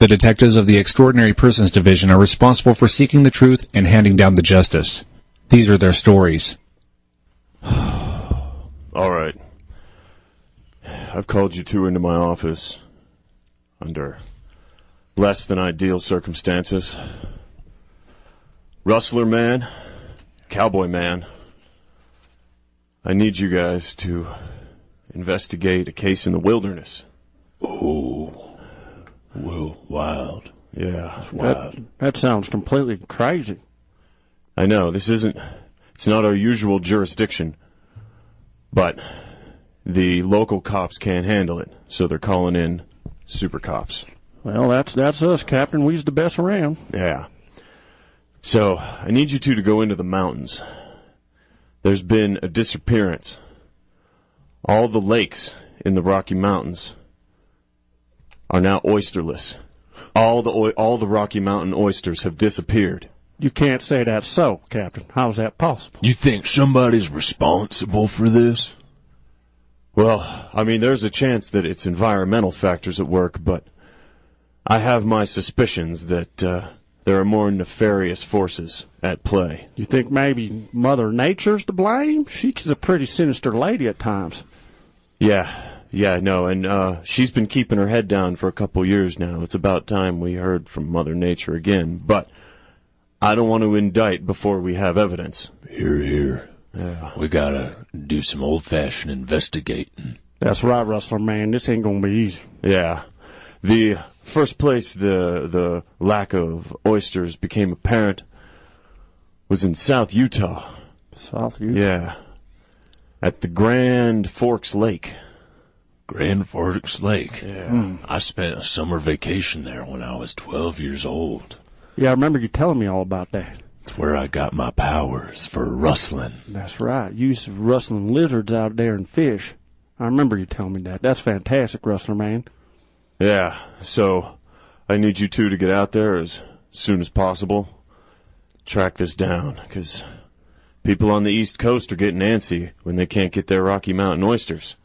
The detectives of the Extraordinary Persons Division are responsible for seeking the truth and handing down the justice. These are their stories. All right. I've called you two into my office under less than ideal circumstances. Rustler man, cowboy man, I need you guys to investigate a case in the wilderness. Oh, well, wild. Yeah. Wild. That sounds completely crazy. I know, it's not our usual jurisdiction, but the local cops can't handle it, so they're calling in super cops. Well, that's us, Captain. We's the best around. Yeah. So, I need you two to go into the mountains. There's been a disappearance. All the lakes in the Rocky Mountains are now oysterless. All the Rocky Mountain oysters have disappeared. You can't say that's so, Captain. How's that possible? You think somebody's responsible for this? Well, I mean, there's a chance that it's environmental factors at work, but I have my suspicions that there are more nefarious forces at play. You think maybe Mother Nature's to blame? She's a pretty sinister lady at times. Yeah, no, and she's been keeping her head down for a couple years now. It's about time we heard from Mother Nature again, but I don't want to indict before we have evidence. Here. Yeah. We gotta do some old-fashioned investigating. That's right, Rustler man. This ain't gonna be easy. Yeah. The first place the lack of oysters became apparent was in South Utah. South Utah? Yeah. At the Grand Forks Lake. Grand Forks Lake. Yeah. I spent a summer vacation there when I was 12 years old. Yeah, I remember you telling me all about that. It's where I got my powers for rustling. That's right. You used to rustling lizards out there and fish. I remember you telling me that. That's fantastic, Rustler man. Yeah, so I need you two to get out there as soon as possible. Track this down, because people on the East Coast are getting antsy when they can't get their Rocky Mountain oysters.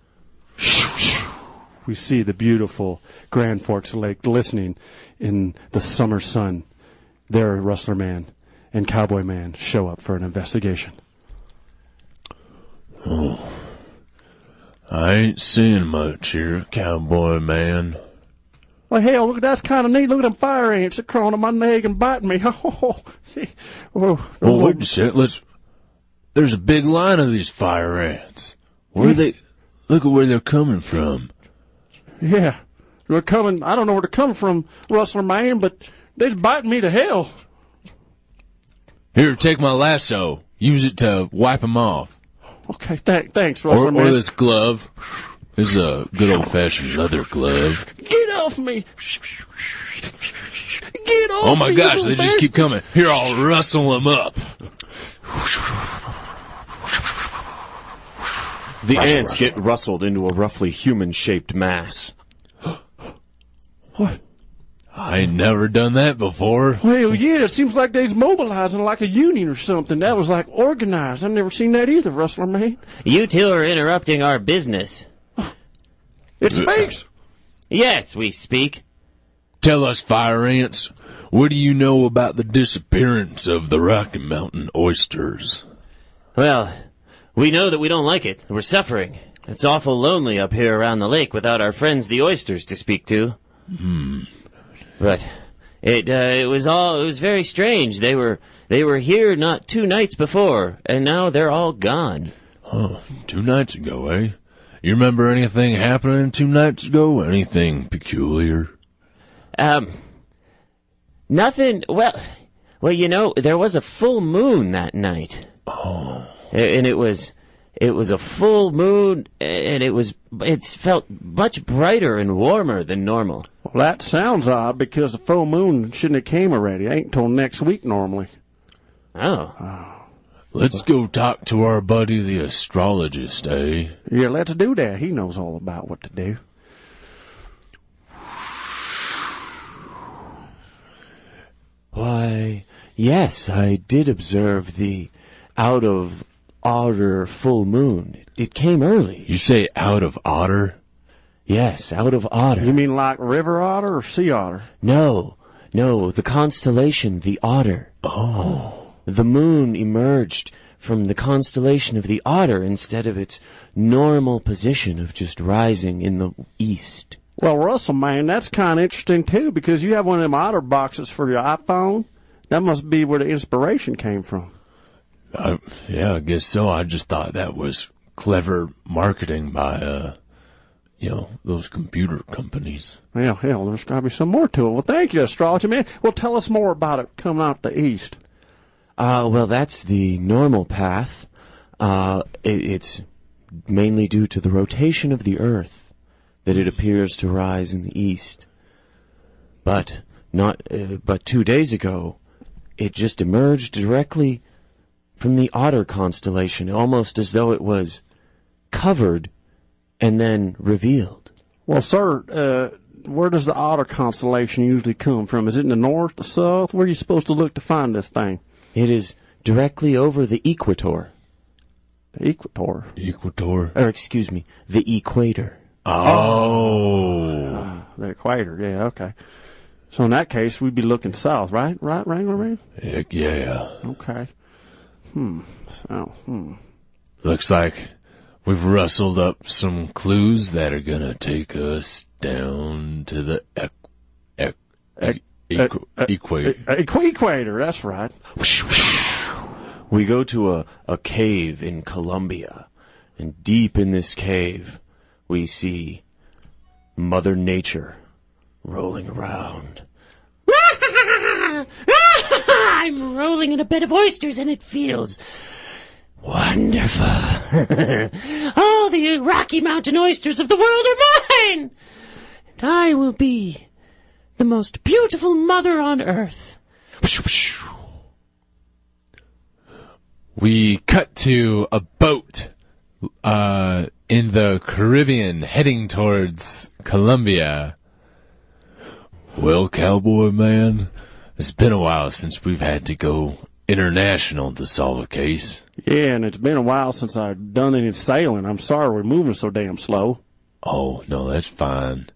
We see the beautiful Grand Forks Lake glistening in the summer sun. There, Rustler man and Cowboy man show up for an investigation. Oh, I ain't seeing much here, Cowboy man. Well, hell, look, that's kind of neat. Look at them fire ants. They're crawling on my leg and biting me. Oh, Well, wait a second. There's a big line of these fire ants. Where are they? Look at where they're coming from. Yeah, they're coming. I don't know where they're coming from, Rustler man, but they're biting me to hell. Here, take my lasso. Use it to wipe them off. Okay, thanks, Rustler man. Or this glove. This is a good old-fashioned leather glove. Get off me! Get off me! Oh my gosh, they little just man. keep coming. Here, I'll rustle them up. The ants get rustled into a roughly human-shaped mass. What? I ain't never done that before. Well, yeah, it seems like they's mobilizing like a union or something. That was like organized. I've never seen that either, Rustler man. You two are interrupting our business. It speaks. Yes, we speak. Tell us, fire ants, what do you know about the disappearance of the Rocky Mountain oysters? Well, we know that we don't like it. We're suffering. It's awful lonely up here around the lake without our friends the oysters to speak to. But it was very strange. They were here not 2 nights before, and now they're all gone. Oh, 2 nights ago, eh? You remember anything happening 2 nights ago? Anything peculiar? Nothing. Well, you know, there was a full moon that night. Oh. And it was a full moon, and it felt much brighter and warmer than normal. Well, that sounds odd because the full moon shouldn't have came already. Ain't until next week normally. Oh. Let's go talk to our buddy the astrologist, eh? Yeah, let's do that. He knows all about what to do. Why, yes, I did observe the out-of-order full moon. It came early. You say out of order? Yes, out of otter. You mean like river otter or sea otter? No, the constellation, the otter. Oh. The moon emerged from the constellation of the otter instead of its normal position of just rising in the east. Well, Russell, man, that's kind of interesting, too, because you have one of them otter boxes for your iPhone. That must be where the inspiration came from. Yeah, I guess so. I just thought that was clever marketing by, those computer companies. Well, hell, there's got to be some more to it. Well, thank you, Astrology Man. Well, tell us more about it coming out the east. Well, that's the normal path. It's mainly due to the rotation of the Earth that it appears to rise in the east. But 2 days ago, it just emerged directly from the otter constellation, almost as though it was covered and then revealed. Well, sir, where does the otter constellation usually come from? Is it in the north, the south? Where are you supposed to look to find this thing? It is directly over the equator. The equator? Equator? Or, excuse me, the equator. Oh. The equator, yeah, okay. So in that case, we'd be looking south, right? Right, Wrangler Man? Heck yeah. Okay. Looks like we've rustled up some clues that are gonna take us down to the equator. Equator, that's right. We go to a cave in Colombia, and deep in this cave, we see Mother Nature rolling around. I'm rolling in a bed of oysters and it feels wonderful. All the Rocky Mountain oysters of the world are mine. And I will be the most beautiful mother on earth. We cut to a boat in the Caribbean heading towards Colombia. Well, cowboy man, it's been a while since we've had to go international to solve a case. Yeah, and it's been a while since I've done any sailing. I'm sorry we're moving so damn slow. Oh, no, that's fine.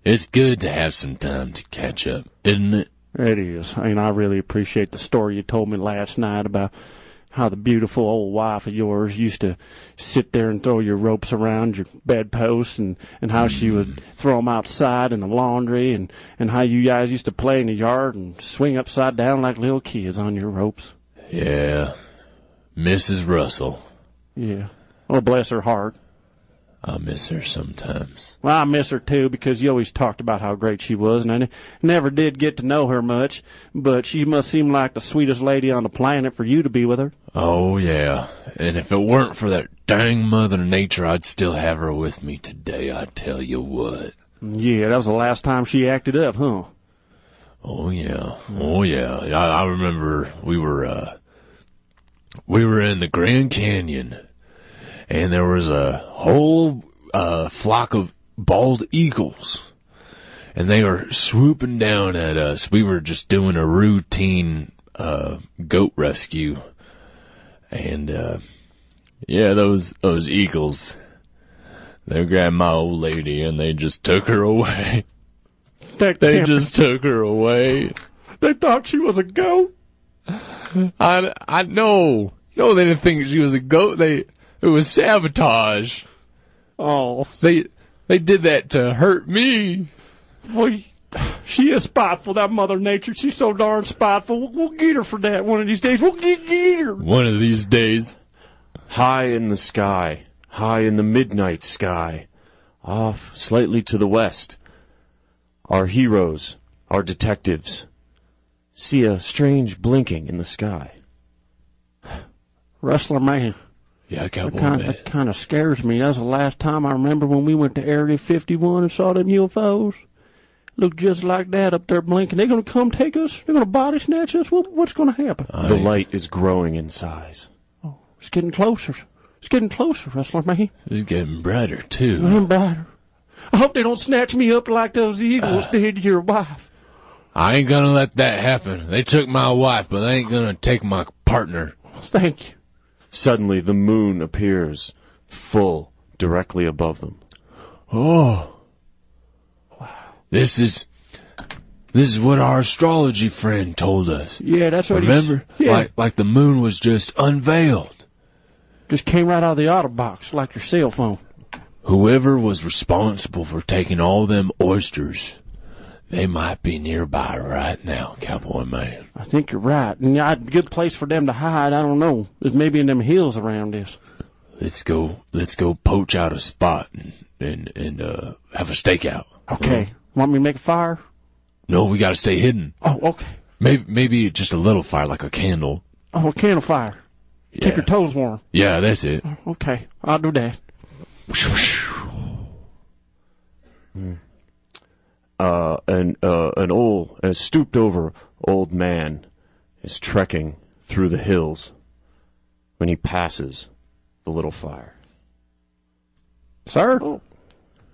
It's good to have some time to catch up, isn't it? It is. And I really appreciate the story you told me last night about how the beautiful old wife of yours used to sit there and throw your ropes around your bedposts, and how she would throw them outside in the laundry, and how you guys used to play in the yard and swing upside down like little kids on your ropes. Yeah. Mrs. Russell. Yeah. Oh, bless her heart. I miss her sometimes. Well, I miss her, too, because you always talked about how great she was, and I never did get to know her much, but she must seem like the sweetest lady on the planet for you to be with her. Oh, yeah. And if it weren't for that dang Mother Nature, I'd still have her with me today, I tell you what. Yeah, that was the last time she acted up, huh? Oh, yeah. Oh, yeah. I remember we were in the Grand Canyon, and there was a whole flock of bald eagles, and they were swooping down at us. We were just doing a routine goat rescue, and yeah, those eagles, they grabbed my old lady and they just took her away. They just took her away. They thought she was a goat? I know. No, they didn't think she was a goat. It was sabotage. Oh. They did that to hurt me. Well, she is spiteful, that Mother Nature. She's so darn spiteful. We'll get her for that one of these days. We'll get her. One of these days. High in the sky, high in the midnight sky, off slightly to the west, our heroes, our detectives, see a strange blinking in the sky. Rustler man. Yeah, cowboy man. That kind of scares me. That's the last time I remember when we went to Area 51 and saw them UFOs. Looked just like that up there blinking. They're going to come take us? They're going to body snatch us? What's going to happen? The light is growing in size. Oh, it's getting closer. It's getting closer, Rustler man. It's getting brighter, too. I'm brighter. I hope they don't snatch me up like those eagles did to your wife. I ain't gonna let that happen. They took my wife, but they ain't gonna take my partner. Thank you. Suddenly the moon appears full directly above them. Oh, This is what our astrology friend told us. Yeah, that's what Remember? Yeah. Like the moon was just unveiled. Just came right out of the OtterBox like your cell phone. Whoever was responsible for taking all them oysters, they might be nearby right now, Cowboy Man. I think you're right. And a good place for them to hide, I don't know. There's maybe in them hills around this. Let's go poach out a spot and have a stakeout. Okay. Want me to make a fire? No, we gotta stay hidden. Oh, okay. Maybe just a little fire, like a candle. Oh, a candle fire. Yeah. Keep your toes warm. Yeah, that's it. Okay, I'll do that. An stooped over old man is trekking through the hills when he passes the little fire. Sir?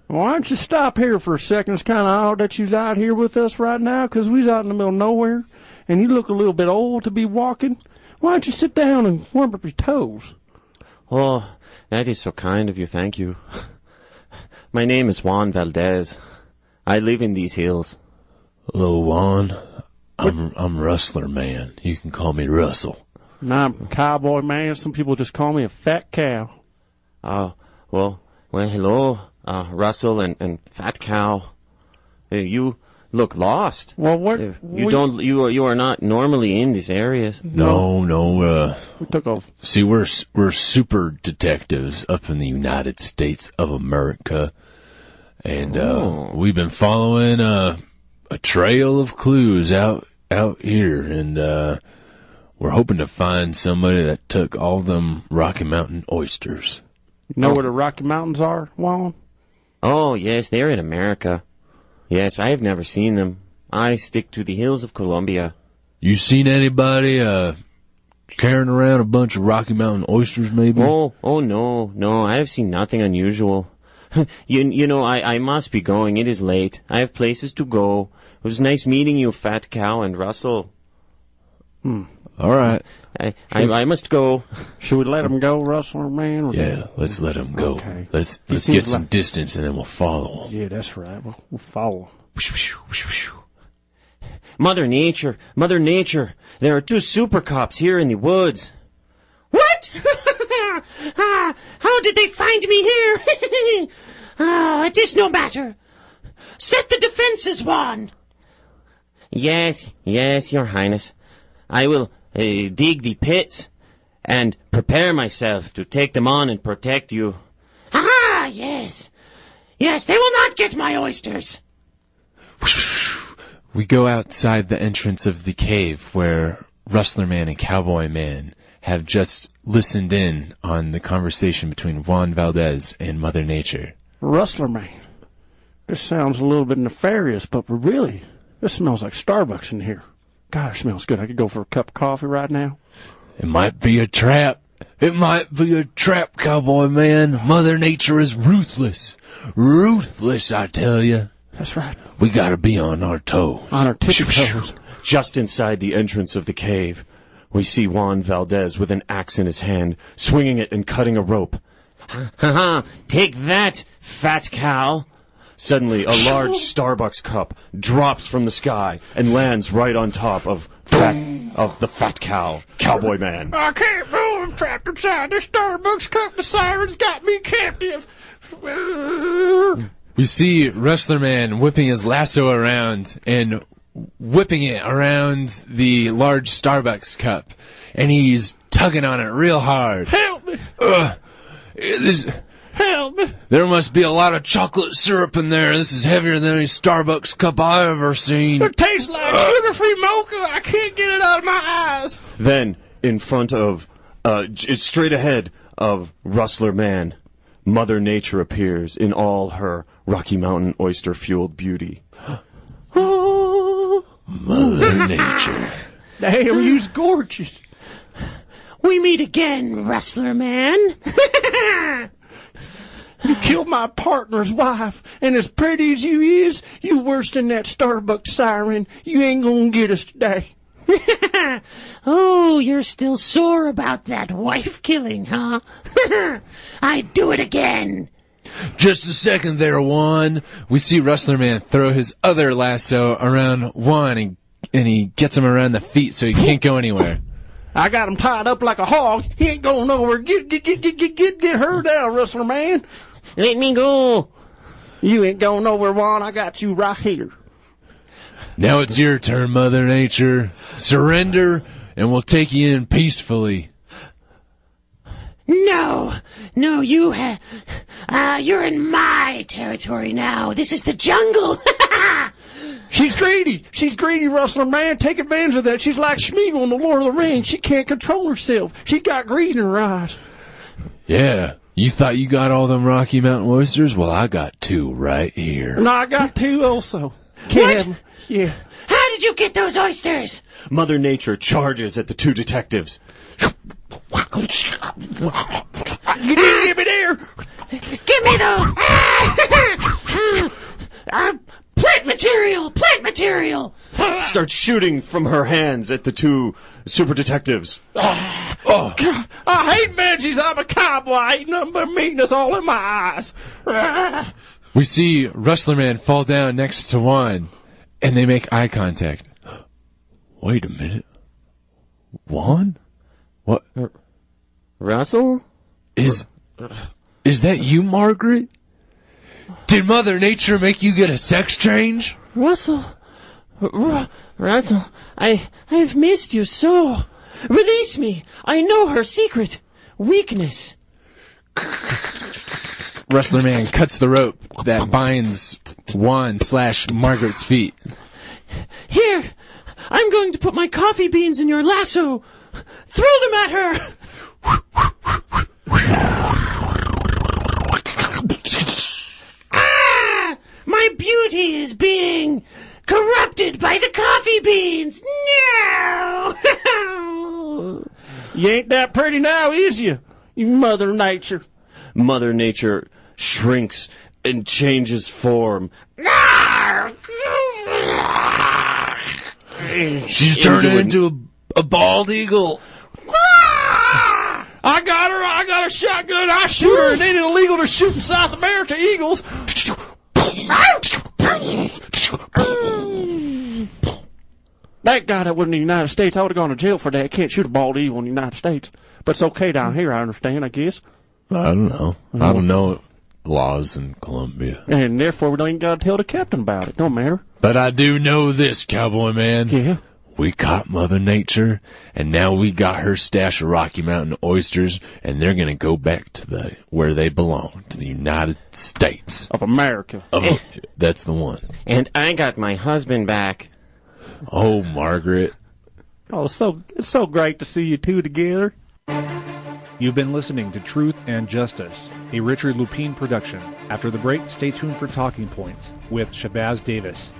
Why don't you stop here for a second? It's kind of odd that you's out here with us right now, 'cause we's out in the middle of nowhere, and you look a little bit old to be walking. Why don't you sit down and warm up your toes? Oh, that is so kind of you, thank you. My name is Juan Valdez. I live in these hills. Hello, Juan. I'm Rustler Man. You can call me Russell. And I'm Cowboy Man. Some people just call me a fat cow. Well, hello, Russell and Fat Cow. You look lost. Well, what? You are not normally in these areas. No. We took off. See, we're super detectives up in the United States of America, and we've been following a trail of clues out here, and we're hoping to find somebody that took all them Rocky Mountain oysters. You know where the Rocky Mountains are, Juan? Oh, yes, they're in America. Yes, I have never seen them. I stick to the hills of Colombia. You seen anybody carrying around a bunch of Rocky Mountain oysters, maybe? Oh, no, I have seen nothing unusual. You know, I must be going. It is late. I have places to go. It was nice meeting you, Fat Cow and Russell. All right. I must go. Should we let him go, Rustler Man? Yeah, let's let him go. Okay. Let's seems get some like- distance, and then we'll follow him. Yeah, that's right. We'll follow him. Mother Nature, there are 2 super cops here in the woods. What? How did they find me here? It is no matter. Set the defenses, Juan. Yes, Your Highness. I will dig the pits and prepare myself to take them on and protect you. Yes. Yes, they will not get my oysters. We go outside the entrance of the cave where Rustler Man and Cowboy Man have just listened in on the conversation between Juan Valdez and Mother Nature. Rustler Man. This sounds a little bit nefarious, but really, this smells like Starbucks in here. God, it smells good. I could go for a cup of coffee right now. It might be a trap. It might be a trap, Cowboy Man. Mother Nature is ruthless. Ruthless, I tell you. That's right. We gotta be on our toes. On our tippy toes. Just inside the entrance of the cave, we see Juan Valdez with an axe in his hand, swinging it and cutting a rope. Take that, Fat Cow. Suddenly, a large Starbucks cup drops from the sky and lands right on top of the Fat Cow, Cowboy Man. I can't move. I'm trapped inside this Starbucks cup. The sirens got me captive. We see Rustler Man whipping his lasso around and whipping it around the large Starbucks cup, and he's tugging on it real hard. Help me. Help me. There must be a lot of chocolate syrup in there. This is heavier than any Starbucks cup I've ever seen. It tastes like sugar-free mocha. I can't get it out of my eyes. Then, in front of, straight ahead of Rustler Man, Mother Nature appears in all her Rocky Mountain oyster-fueled beauty. Mother Nature. Damn, you's gorgeous. We meet again, Rustler Man. You killed my partner's wife, and as pretty as you is, you worse than that Starbucks siren. You ain't gonna get us today. Oh, you're still sore about that wife killing, huh? I'd do it again. Just a second there, Juan. We see Rustler Man throw his other lasso around Juan, and he gets him around the feet so he can't go anywhere. I got him tied up like a hog. He ain't going nowhere. Get her down, Rustler Man. Let me go. You ain't going nowhere, Juan. I got you right here. Now it's your turn, Mother Nature. Surrender, and we'll take you in peacefully. No, you're in my territory now. This is the jungle. She's greedy, Rustler Man. Take advantage of that. She's like Smeagol in the Lord of the Rings. She can't control herself. She got greed in her eyes. Yeah, you thought you got all them Rocky Mountain oysters? Well, I got 2 right here. And I got 2 also. What? Yeah. How did you get those oysters? Mother Nature charges at the 2 detectives. You didn't give me there. Give me those. Plant material. Starts shooting from her hands at the 2 super detectives. I hate veggies. I'm a cowboy. I ain't nothing but meanness all in my eyes. We see Rustler Man fall down next to Juan, and they make eye contact. Wait a minute. Juan? What? Russell? Is that you, Margaret? Did Mother Nature make you get a sex change? Russell, I've missed you so. Release me. I know her secret weakness. Rustler Man cuts the rope that binds Juan/Margaret's feet. Here, I'm going to put my coffee beans in your lasso. Throw them at her. My beauty is being corrupted by the coffee beans. No! You ain't that pretty now, is you? You Mother Nature. Mother Nature shrinks and changes form. She's turning into a bald eagle. I got her. I got a shotgun. I shoot her. It ain't illegal to shoot in South America eagles. That guy that was in the United States, I would have gone to jail for that. Can't shoot a bald eagle in the United States. But it's okay down here, I understand, I guess. I don't know. I don't know laws in Colombia. And therefore, we don't even got to tell the captain about it. Don't matter. But I do know this, Cowboy Man. Yeah. We caught Mother Nature, and now we got her stash of Rocky Mountain oysters, and they're going to go back to where they belong, to the United States. Of America. That's the one. And I got my husband back. Oh, Margaret. Oh, it's so great to see you two together. You've been listening to Truth and Justice, a Richard Lupine production. After the break, stay tuned for Talking Points with Shabazz Davis.